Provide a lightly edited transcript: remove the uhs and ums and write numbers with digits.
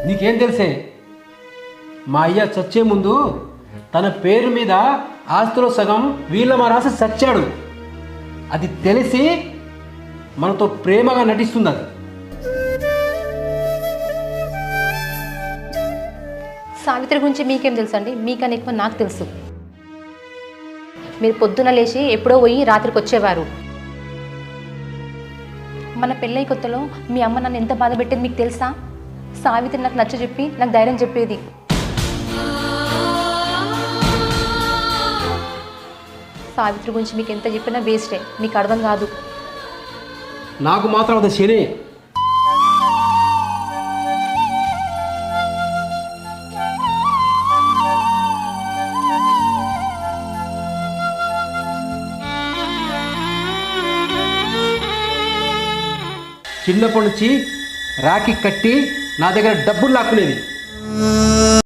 నీకేం తెలిసే? మా అయ్య చచ్చే ముందు తన పేరు మీద ఆస్తిలో సగం వీళ్ళమ్మ రాసి చచ్చాడు. అది తెలిసి మనతో ప్రేమగా నటిస్తుంది. అది సావిత్రి గురించి మీకేం తెలుసు అండి? మీకన్నా ఎక్కువ నాకు తెలుసు. మీరు పొద్దున లేచి ఎప్పుడో పోయి రాత్రికి వచ్చేవారు. మన పెళ్ళై కొత్తలో మీ అమ్మ నన్ను ఎంత బాధ పెట్టేది మీకు తెలుసా? సావిత్రి నాకు నచ్చ చెప్పి నాకు ధైర్యం చెప్పేది. సావిత్రి గురించి మీకు ఎంత చెప్పినా వేస్టే, మీకు అర్థం కాదు. నాకు మాత్రం అది శని. చిన్నప్పటి నుంచి రాఖీ కట్టి నా దగ్గర డబ్బులు లాక్కునేది.